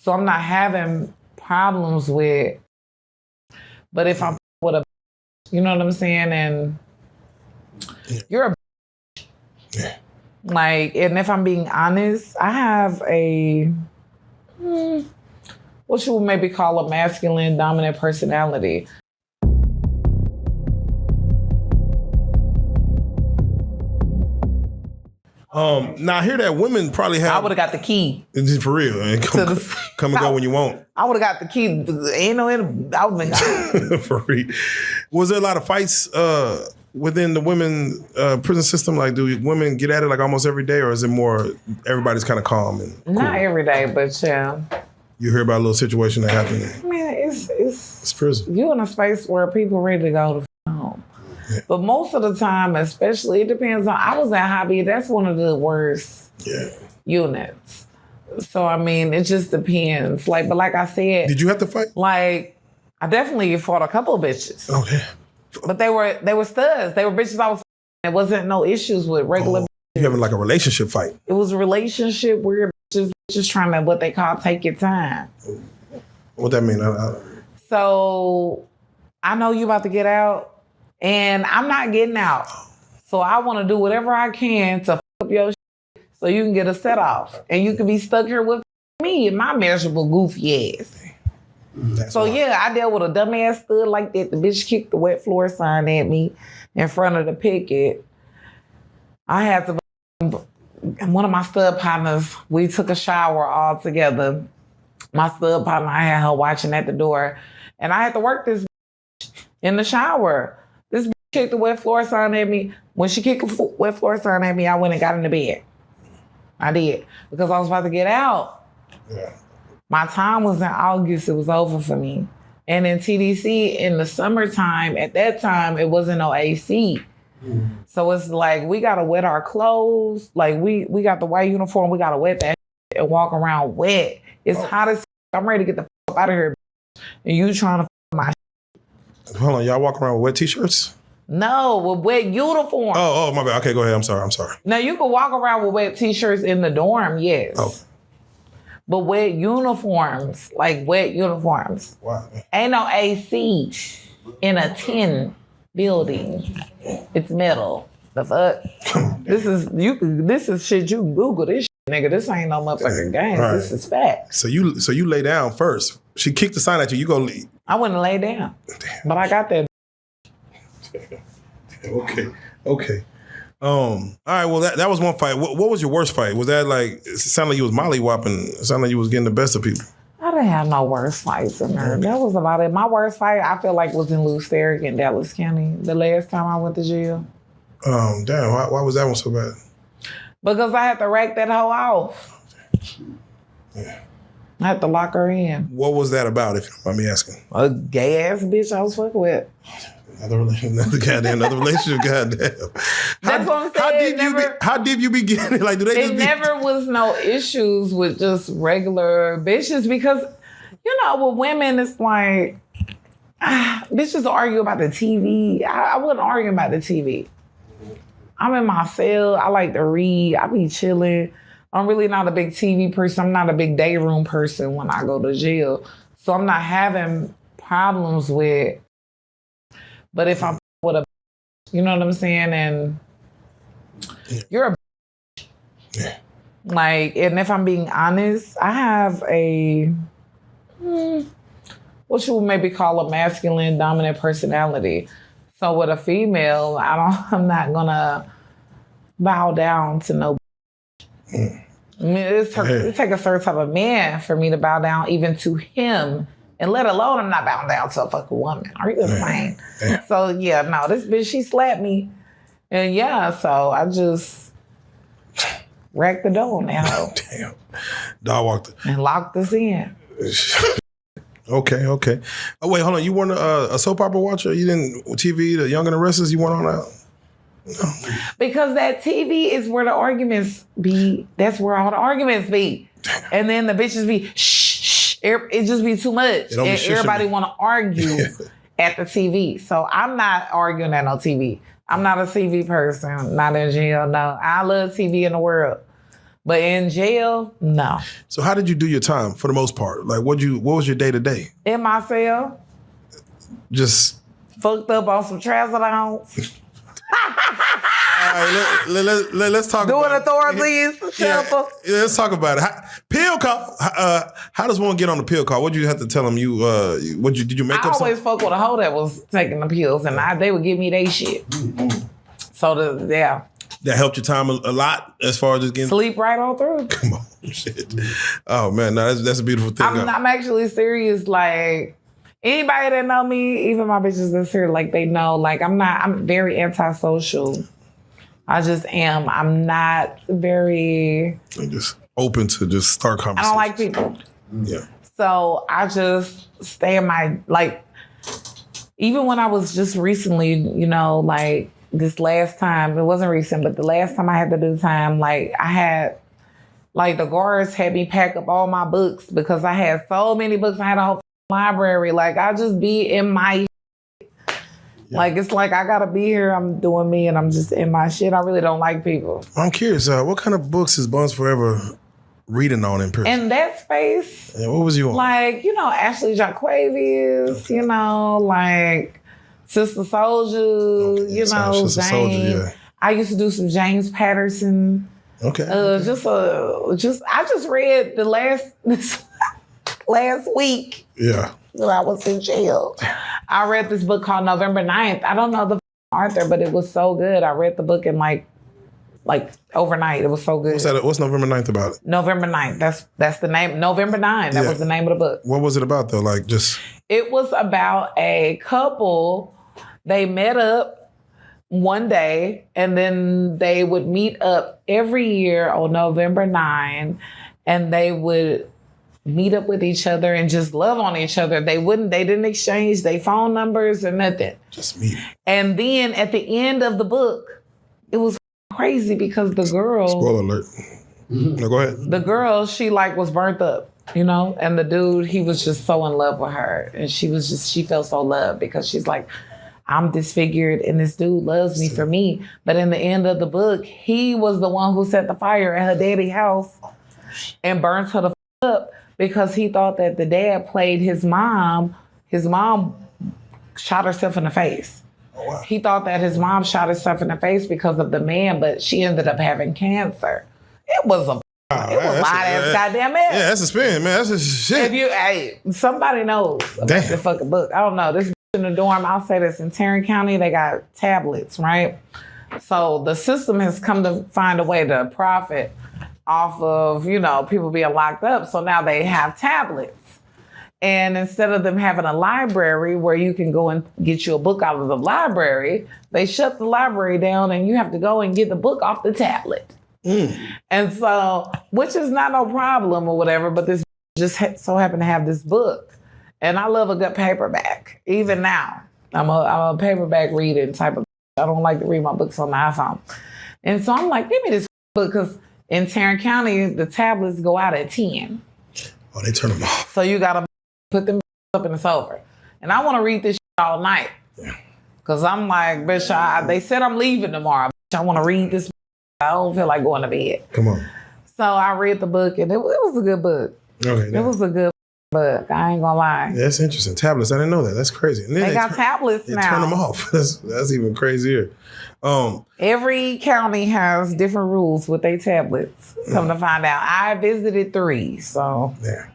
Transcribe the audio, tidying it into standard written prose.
So I'm not having problems with, but if I'm with a, you know what I'm saying? And you're a, like, and if I'm being honest, I have a, what you would maybe call a masculine dominant personality. Now I hear that women probably have. I would have got the key. For real, man. Come and go when you want. I would have got the key. Ain't no, I would have been gone. For real. Was there a lot of fights within the women prison system? Like, do women get at it like almost every day, or is it more everybody's kind of calm and cool? Not every day, but yeah. You hear about a little situation that happened. Man, it's prison. You in a space where people ready to go to home. Yeah. But most of the time, especially, it depends on, I was at Hobby, that's one of the worst units. So, I mean, it just depends. But like I said. Did you have to fight? Like, I definitely fought a couple of bitches. Oh, yeah. But they were studs. They were bitches I was It wasn't no issues with regular bitches. You having like a relationship fight? It was a relationship where bitches trying to, what they call, take your time. What that mean? So, I know you about to get out. And I'm not getting out. So I want to do whatever I can to f up your shit so you can get a set off. And you can be stuck here with me and my miserable goofy ass. So yeah, I dealt with a dumbass stud like that. The bitch kicked the wet floor sign at me in front of the picket. I had to, and one of my stud partners, we took a shower all together. My stud partner, I had her watching at the door. And I had to work this bitch in the shower. This bitch kicked the wet floor sign at me. When she kicked the wet floor sign at me, I went and got in the bed. I did. Because I was about to get out. Yeah. My time was in August. It was over for me. And in TDC, in the summertime, at that time, it wasn't no AC. Mm. So it's like, we got to wet our clothes. Like, we got the white uniform. We got to wet that shit and walk around wet. It's hot as I'm ready to get the fuck out of here. And you trying to my Hold on, y'all walk around with wet t-shirts? No, with wet uniforms. Oh, my bad. Okay, go ahead. I'm sorry. Now, you can walk around with wet t-shirts in the dorm, yes. Oh. But wet uniforms, like wet uniforms. Wow. Ain't no AC in a tin building. It's metal. The fuck? This is shit you can Google this shit, nigga. This ain't no motherfucking game. Right. This is fact. So you lay down first. She kicked the sign at you. You go leave. I wouldn't lay down. Damn. But I got that. Okay. All right. Well, that was one fight. What was your worst fight? Was that like? It sounded like you was mollywhopping. It sounded like you was getting the best of people. I didn't have no worst fights in there. That was about it. My worst fight, I feel like, was in Lusteric in Dallas County. The last time I went to jail. Damn. Why was that one so bad? Because I had to rack that hoe off. Yeah. I had to lock her in. What was that about, if you don't mind me asking? A gay ass bitch I was fucking with. Another relationship, goddamn. That's what I'm saying. How deep you be getting? Like, do they just never was no issues with just regular bitches because, with women, it's like, bitches argue about the TV. I wouldn't argue about the TV. I'm in my cell. I like to read. I be chilling. I'm really not a big TV person. I'm not a big day room person when I go to jail. So I'm not having problems with, but if I'm with a, you know what I'm saying? And you're a, like, and if I'm being honest, I have a, what you would maybe call a masculine dominant personality. So with a female, I'm not gonna bow down to no. I mean, it take a certain type of man for me to bow down even to him, and let alone I'm not bowing down to a fucking woman. Are you insane? So yeah, no, this bitch, she slapped me, and so I just racked the door now. Damn, dog walked and locked us in. Okay. Oh wait, hold on. You weren't a soap opera watcher? You didn't TV, The Young and the Restless? You weren't on that? No. Because that TV is where the arguments be. That's where all the arguments be. And then the bitches be, shh. It just be too much. And everybody want to argue at the TV. So I'm not arguing at no TV. I'm not a TV person. Not in jail, no. I love TV in the world. But in jail, no. So how did you do your time for the most part? Like what was your day to day? In my cell, Just fucked up on some trazodone. all right, let's talk Doing about authorities, shelter. Yeah, let's talk about it. Pill call. How does one get on the pill call? What did you have to tell them? Did you make I up something? always fuck with a hoe that was taking the pills, and they would give me they shit. So That helped your time a lot as far as just getting sleep right on through. Come on, shit. Oh man, no, that's a beautiful thing. I'm actually serious. Like anybody that know me, even my bitches that's here, like they know. Like I'm very antisocial. I just am. I'm not very. I'm just open to just start conversations. I don't like people. Yeah. So I just stay in my, like, even when I was just recently, like this last time, it wasn't recent, but the last time I had to do time, like I had, like the guards had me pack up all my books because I had so many books. I had a whole library. Like I just be in my Like, it's like I gotta be here. I'm doing me and I'm just in my shit. I really don't like people. I'm curious, what kind of books is Bunz4Ever reading on in prison? In that space, Yeah, what was you on? like, Ashley Jacquavius, like Sister Soldier, Sister James. Soldier, yeah. I used to do some James Patterson. Okay. I just read this last week. Yeah. When I was in jail. I read this book called November 9th. I don't know the author, but it was so good. I read the book in like overnight. It was so good. What's November 9th about it? November 9th. That's the name. November 9th. That was the name of the book. What was it about though? Like just It was about a couple. They met up one day and then they would meet up every year on November 9 and they would meet up with each other and just love on each other. They didn't exchange their phone numbers or nothing. just meet. And then at the end of the book, it was crazy because the girl, Spoiler alert. No, go ahead. the girl, she was burnt up, and the dude, he was just so in love with her. And she felt so loved because she's like, I'm disfigured and this dude loves me for me. But in the end of the book, he was the one who set the fire at her daddy's house and burnt her the up. Because he thought that the dad played his mom. His mom shot herself in the face. Oh, wow. He thought that his mom shot herself in the face because of the man, but she ended up having cancer. It was a ass goddamn man. Yeah, that's a spin, man. That's a shit. Somebody knows about Damn. the fucking book. I don't know. This in the dorm, I'll say this, in Tarrant County, they got tablets, right? So the system has come to find a way to profit off of, people being locked up. So now they have tablets. And instead of them having a library where you can go and get you a book out of the library, they shut the library down and you have to go and get the book off the tablet. And so, which is not no problem or whatever, but this just so happened to have this book. And I love a good paperback. Even now, I'm a paperback reading type of. I don't like to read my books on my iPhone. And so I'm like, give me this book, because in Tarrant County, the tablets go out at 10. Oh, they turn them off. So you got to put them up and it's over. And I want to read this shit all night. Because I'm like, bitch, they said I'm leaving tomorrow. Bitch, I want to read this. I don't feel like going to bed. Come on. So I read the book, and it was a good book. Okay. It was a good book. I ain't going to lie. Yeah, that's interesting. Tablets, I didn't know that. That's crazy. And then They got tablets they now. turn them off. That's even crazier. Every county has different rules with their tablets. Come to find out. I visited 3, so. Yeah.